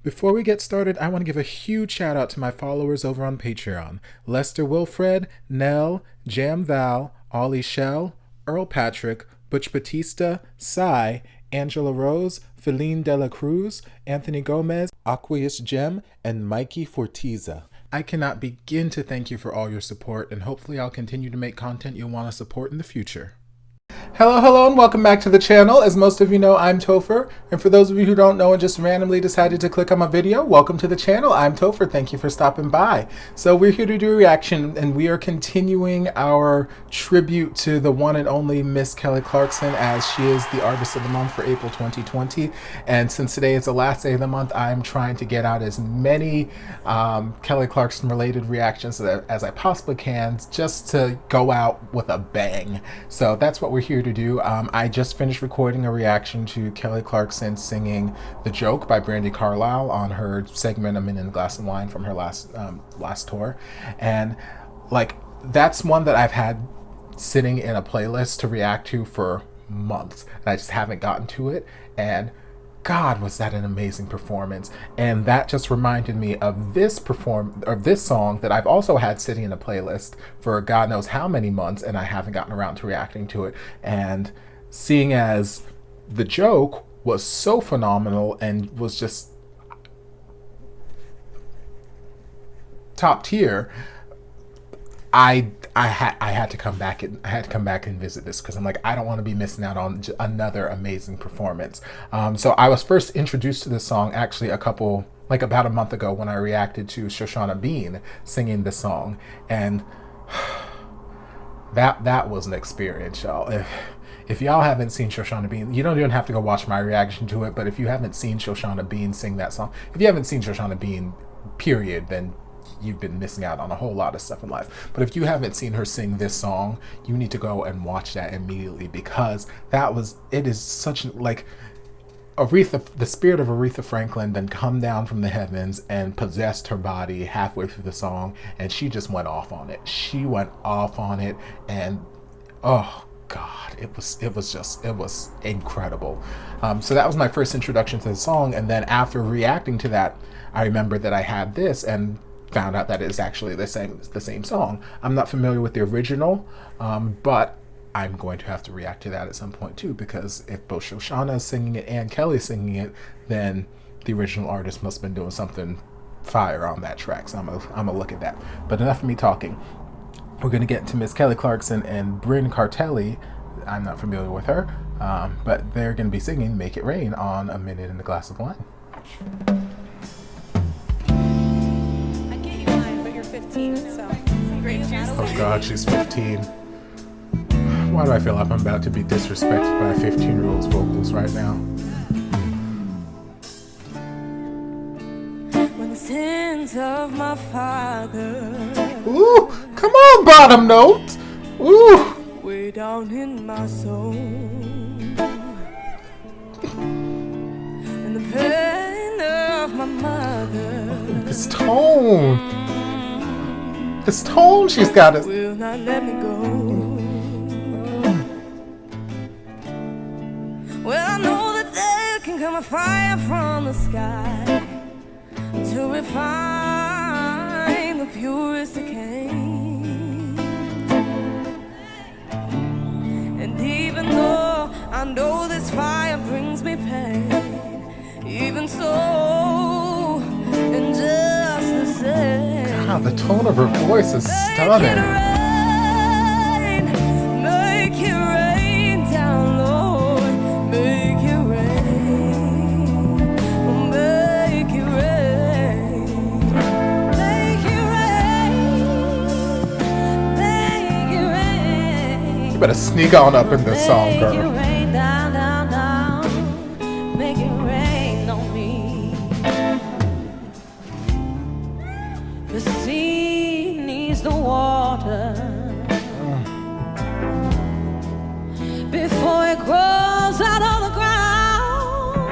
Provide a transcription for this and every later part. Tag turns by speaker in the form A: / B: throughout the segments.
A: Before we get started, I want to give a huge shout out to my followers over on Patreon. Lester Wilfred, Nell, Jam Val, Ollie Shell, Earl Patrick, Butch Batista, Cy, Angela Rose, Feline Dela Cruz, Anthony Gomez, Aqueous Gem, and Mikey Fortiza. I cannot begin to thank you for all your support, and hopefully I'll continue to make content you'll want to support in the future. Hello, and welcome back to the channel. As most of you know, I'm Topher, and for those of you who don't know and just randomly decided to click on my video, welcome to the channel. I'm Topher. Thank you for stopping by. So we're here to do a reaction, and we are continuing our tribute to the one and only Miss Kelly Clarkson, as she is the Artist of the Month for April 2020. And since today is the last day of the month, I'm trying to get out as many Kelly Clarkson related reactions as I possibly can, just to go out with a bang. So that's what we're here to do. I just finished recording a reaction to Kelly Clarkson singing "The Joke" by Brandi Carlile on her segment "A Minute in a Glass of Wine" from her last tour, and like that's one that I've had sitting in a playlist to react to for months, and I just haven't gotten to it. And God, was that an amazing performance. And that just reminded me of this song that I've also had sitting in a playlist for God knows how many months, and I haven't gotten around to reacting to it. And seeing as "The Joke" was so phenomenal and was just top tier, I had to come back and visit this, because I'm like, I don't want to be missing out on another amazing performance. So I was first introduced to this song actually about a month ago, when I reacted to Shoshana Bean singing the song, and that was an experience, y'all. If y'all haven't seen Shoshana Bean, you don't even have to go watch my reaction to it, but if you haven't seen Shoshana Bean sing that song, if you haven't seen Shoshana Bean, period, then you've been missing out on a whole lot of stuff in life. But if you haven't seen her sing this song, you need to go and watch that immediately, because it is such like the spirit of Aretha Franklin then come down from the heavens and possessed her body halfway through the song, and she just went off on it. She went off on it, and oh God, it was incredible. So that was my first introduction to the song, and then after reacting to that, I remembered that I had this and found out that it's actually the same song. I'm not familiar with the original, but I'm going to have to react to that at some point too, because if both Shoshana is singing it and Kelly singing it, then the original artist must have been doing something fire on that track. So I'm gonna look at that. But enough of me talking. We're gonna get to Miss Kelly Clarkson and Brynn Cartelli. I'm not familiar with her, but they're gonna be singing "Make It Rain" on "A Minute in a Glass of Wine."
B: 15, so great.
A: Oh God, she's 15. Why do I feel like I'm about to be disrespected by a 15-year-old's vocals right now?
B: When the sins of my father,
A: ooh, come on, bottom note. Ooh,
B: way down in my soul, and the pain of my mother.
A: This tone. This tone she's got is...
B: will not let me go. Well, I know that there can come a fire from the sky to refine the purest decay. And even though I know this fire brings me pain, even so, and just the same,
A: God, the tone of her voice is stunning.
B: Make it rain down, Lord. Make it rain. Make it rain. Make it rain. Make it rain.
A: You better sneak on up in this song, girl.
B: Make it rain down, down, down. Make it rain on me. The sea needs the water before it grows out of the ground,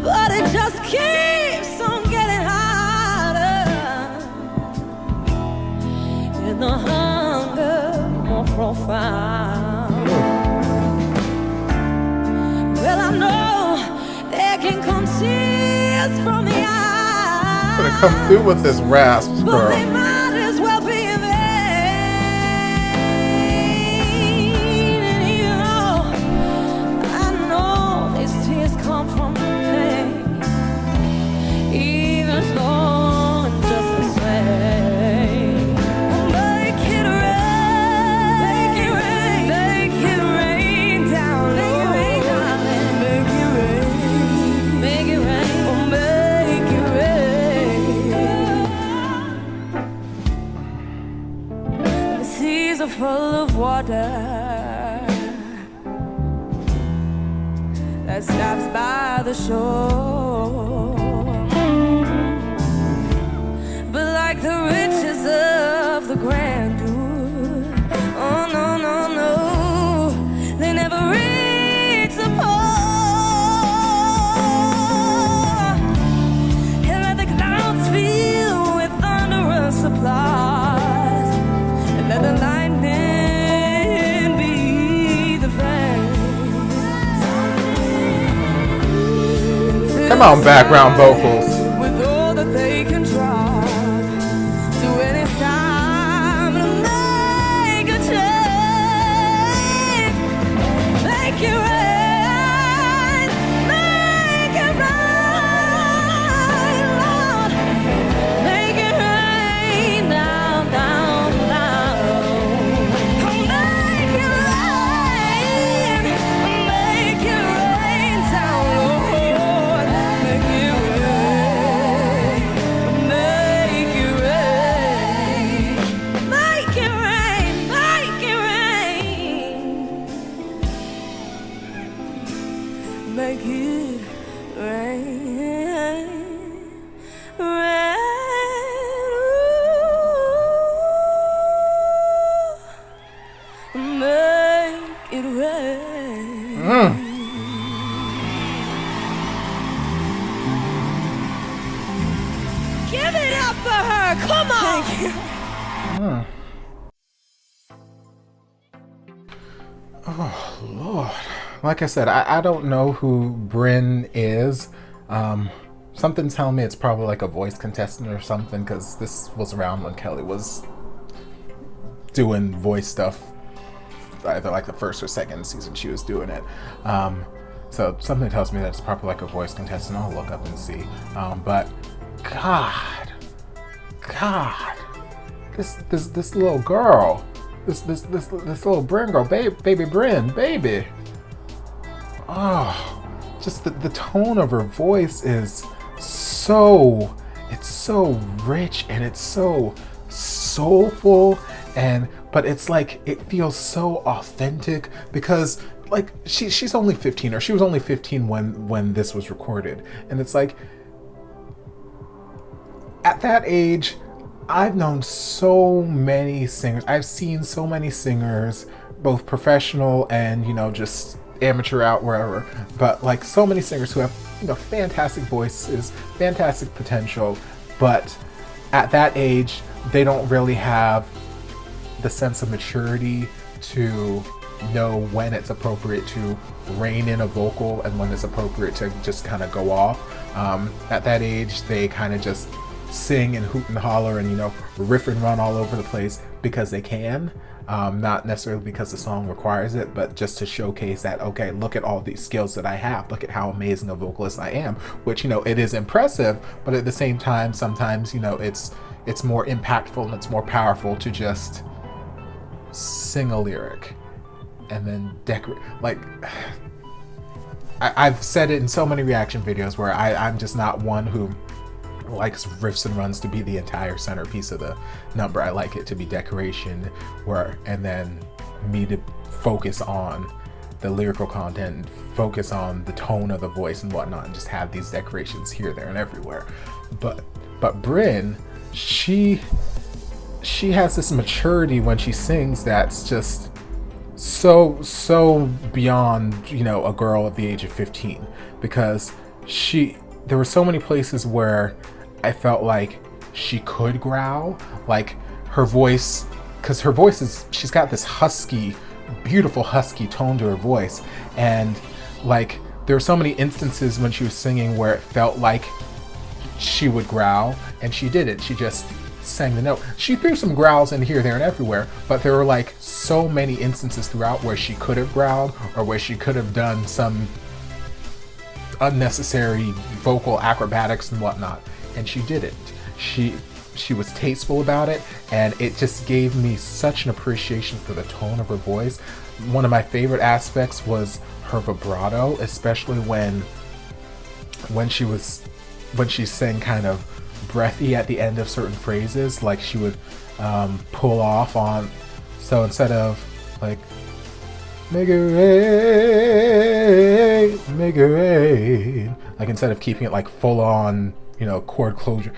B: but it just keeps on getting hotter, and the hunger more profound. Well, I know there can come
A: come through with this rasp,
B: but
A: girl.
B: they might as well be in vain. And I know these tears come from pain. Even so, just the same. Make it rain, make it rain, make it rain down low. Make it rain, make it rain, oh, make it rain. The seas are full of water that stops by the shore. But like the riches of the grandeur, oh no, no, no, they never reach the pole. And let the clouds fill with thunderous applause, and let the lightning be the flames.
A: Come on, background vocals.
B: With all that they can try to any time to make a change. Make it right, make it right, Lord. Make it rain down, down, down. Oh, make it rain down, Lord. Make it rain, make it rain, make it rain, make it rain, make it rain, rain, make it rain. Give it up for her, come on!
A: Oh, Lord. Like I said, I don't know who Brynn is. Something's telling me it's probably like a voice contestant or something, because this was around when Kelly was doing voice stuff. Either like the first or second season she was doing it. So something tells me that it's probably like a voice contestant. I'll look up and see. But God, this little girl, this little Brynn girl, baby Brynn, baby. Oh, just the tone of her voice is it's so rich and it's so soulful, but it's like it feels so authentic because like she's only 15, or she was only 15 when this was recorded, and it's like at that age I've known so many singers. I've seen so many singers, both professional and just amateur out wherever, but like so many singers who have fantastic voices, fantastic potential, but at that age they don't really have the sense of maturity to know when it's appropriate to rein in a vocal and when it's appropriate to just kind of go off. At that age they kind of just sing and hoot and holler and riff and run all over the place because they can, not necessarily because the song requires it, but just to showcase that, okay, look at all these skills that I have, look at how amazing a vocalist I am, which it is impressive, but at the same time sometimes it's more impactful and it's more powerful to just sing a lyric and then decorate. Like I've said it in so many reaction videos where I'm just not one who likes riffs and runs to be the entire centerpiece of the number. I like it to be decoration, and then me to focus on the lyrical content and focus on the tone of the voice and whatnot, and just have these decorations here, there, and everywhere. But Brynn, she has this maturity when she sings that's just so beyond a girl at the age of 15, because there were so many places where I felt like she could growl, like her voice, because her voice she's got this husky, beautiful husky tone to her voice, and like there were so many instances when she was singing where it felt like she would growl, and she didn't. She just sang the note. She threw some growls in here, there, and everywhere, but there were like so many instances throughout where she could have growled or where she could have done some unnecessary vocal acrobatics and whatnot, and she didn't. She was tasteful about it, and it just gave me such an appreciation for the tone of her voice. One of my favorite aspects was her vibrato, especially when she sang kind of breathy at the end of certain phrases, like she would pull off on, so instead of like make it rain, like instead of keeping it like full on, chord closure,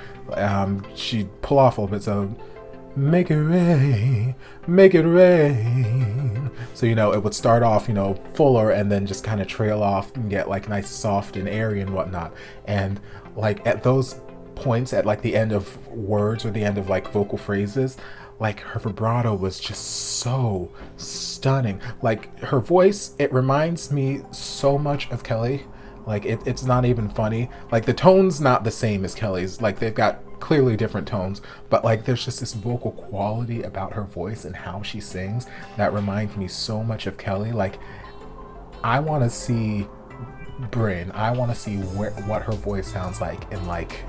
A: she'd pull off a little bit, so make it rain, make it rain. So, it would start off, fuller and then just kind of trail off and get like nice, soft and airy and whatnot. And like at those points, at like the end of words or the end of like vocal phrases, like her vibrato was just so stunning. Like her voice, it reminds me so much of Kelly. Like it's not even funny. Like the tone's not the same as Kelly's. Like they've got clearly different tones, but like there's just this vocal quality about her voice and how she sings that reminds me so much of Kelly. Like I want to see Brynn. I want to see what her voice sounds like in like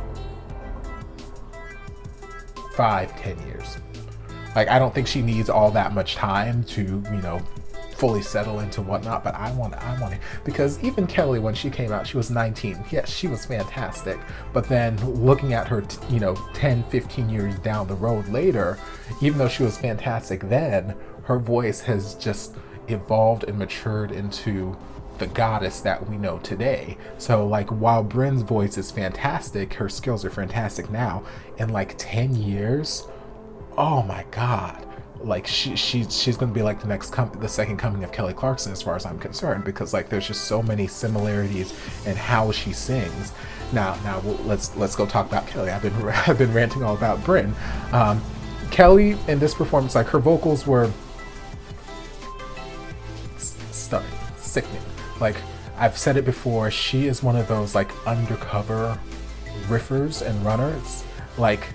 A: 5-10 years. Like I don't think she needs all that much time to fully settle into whatnot, but I want it, because even Kelly, when she came out, she was 19. Yes, she was fantastic, but then looking at her 10-15 years down the road later, even though she was fantastic then, her voice has just evolved and matured into the goddess that we know today. So like while Brynn's voice is fantastic, her skills are fantastic now, in like 10 years, oh my god, like she's gonna be like the second coming of Kelly Clarkson, as far as I'm concerned, because like there's just so many similarities in how she sings. Now let's go talk about Kelly. I've been ranting all about Brynn. Kelly in this performance, like her vocals were stunning, sickening. Like I've said it before, she is one of those like undercover riffers and runners. Like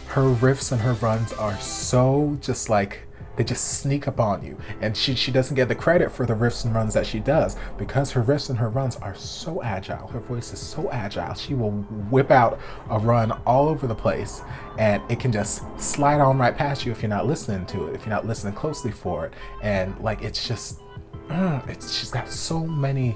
A: her riffs and her runs are so just like, they just sneak up on you, and she doesn't get the credit for the riffs and runs that she does, because her riffs and her runs are so agile. Her voice is so agile. She will whip out a run all over the place, and it can just slide on right past you if you're not listening to it, if you're not listening closely for it. And like it's just she's got so many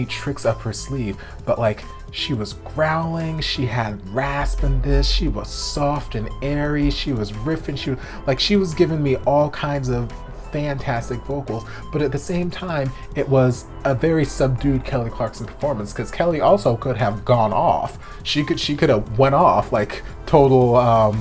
A: tricks up her sleeve. But like she was growling, she had rasp in this, she was soft and airy, she was riffing, she was giving me all kinds of fantastic vocals, but at the same time it was a very subdued Kelly Clarkson performance, because Kelly also could have gone off. She could have went off like total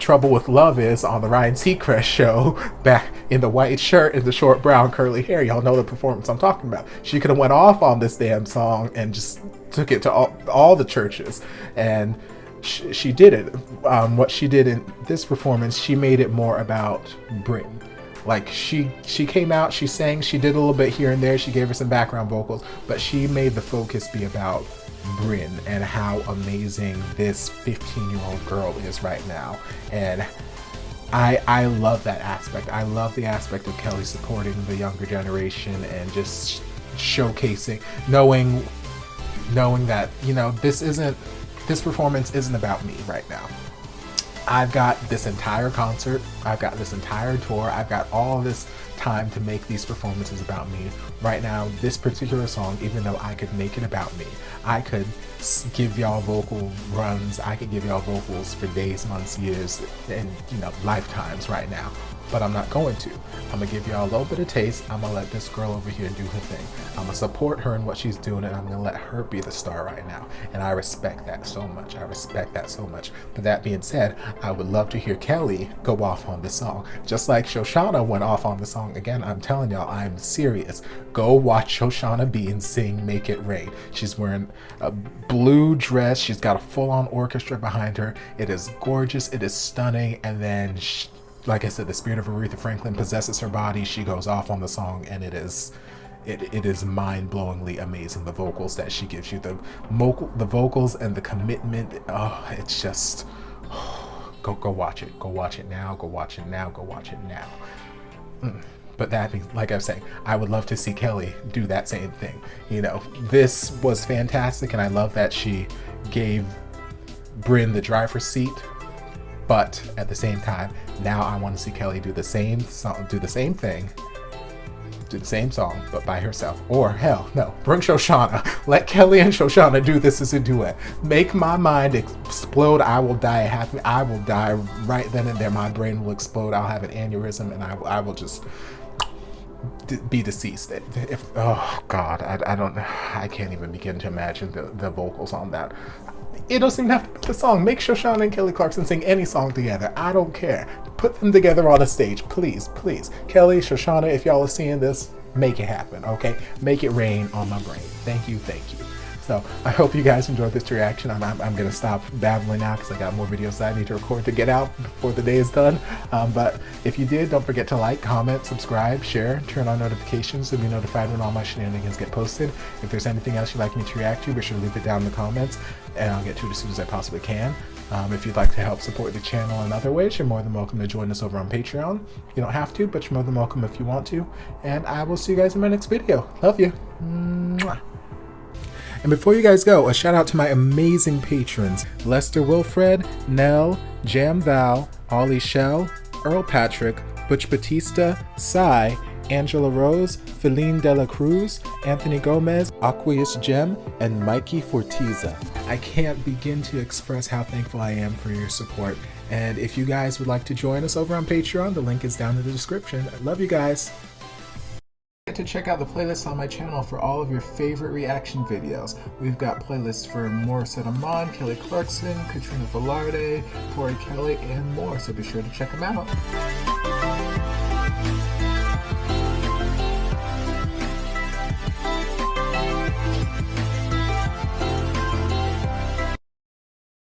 A: Trouble with Love is on the Ryan Seacrest show, back in the white shirt and the short brown curly hair. Y'all know the performance I'm talking about. She could have went off on this damn song and just took it to all the churches, and she did it. What she did in this performance, she made it more about Brynn. Like she came out, she sang, she did a little bit here and there, she gave her some background vocals, but she made the focus be about Brynn and how amazing this 15-year-old girl is right now. And I love that aspect. I love the aspect of Kelly supporting the younger generation and just showcasing, knowing that this performance isn't about me right now. I've got this entire concert, I've got this entire tour, I've got all this time to make these performances about me. Right now, this particular song, even though I could make it about me, I could give y'all vocal runs, I could give y'all vocals for days, months, years, and lifetimes right now. But I'm not going to. I'm gonna give y'all a little bit of taste. I'm gonna let this girl over here do her thing. I'm gonna support her in what she's doing, and I'm gonna let her be the star right now. And I respect that so much. But that being said, I would love to hear Kelly go off on this song, just like Shoshana went off on the song. Again, I'm telling y'all, I'm serious. Go watch Shoshana Bean sing Make It Rain. She's wearing a blue dress. She's got a full-on orchestra behind her. It is gorgeous. It is stunning. And then like I said, the spirit of Aretha Franklin possesses her body. She goes off on the song, and it is it is mind-blowingly amazing, the vocals that she gives you, the vocals and the commitment. Oh, it's just go watch it. Go watch it now. Go watch it now. Go watch it now. But that being, like I was saying, I would love to see Kelly do that same thing. You know, this was fantastic, and I love that she gave Brynn the driver's seat. But at the same time, now I want to see Kelly do the same song, do the same thing, do the same song, but by herself. Or hell, no, bring Shoshana. Let Kelly and Shoshana do this as a duet. Make my mind explode. I will die happy. I will die right then and there. My brain will explode. I'll have an aneurysm, and I will just be deceased. Oh God, I can't even begin to imagine the vocals on that. It doesn't even have to be the song. Make Shoshana and Kelly Clarkson sing any song together. I don't care. Put them together on a stage, please, please. Kelly, Shoshana, if y'all are seeing this, make it happen, okay? Make it rain on my brain. Thank you, thank you. So I hope you guys enjoyed this reaction. I'm gonna stop babbling now because I got more videos that I need to record to get out before the day is done. But if you did, don't forget to like, comment, subscribe, share, turn on notifications to be notified when all my shenanigans get posted. If there's anything else you'd like me to react to, be sure to leave it down in the comments and I'll get to it as soon as I possibly can. If you'd like to help support the channel in other ways, you're more than welcome to join us over on Patreon. You don't have to, but you're more than welcome if you want to. And I will see you guys in my next video. Love you. Mwah. And before you guys go, a shout out to my amazing patrons: Lester Wilfred, Nell, Jam Val, Ollie Shell, Earl Patrick, Butch Batista, Cy, Angela Rose, Feline Dela Cruz, Anthony Gomez, Aqueous Gem, and Mikey Fortiza. I can't begin to express how thankful I am for your support. And if you guys would like to join us over on Patreon, the link is down in the description. I love you guys. To check out the playlist on my channel for all of your favorite reaction videos. We've got playlists for Morissette Amon, Kelly Clarkson, Katrina Velarde, Tori Kelly, and more, so be sure to check them out.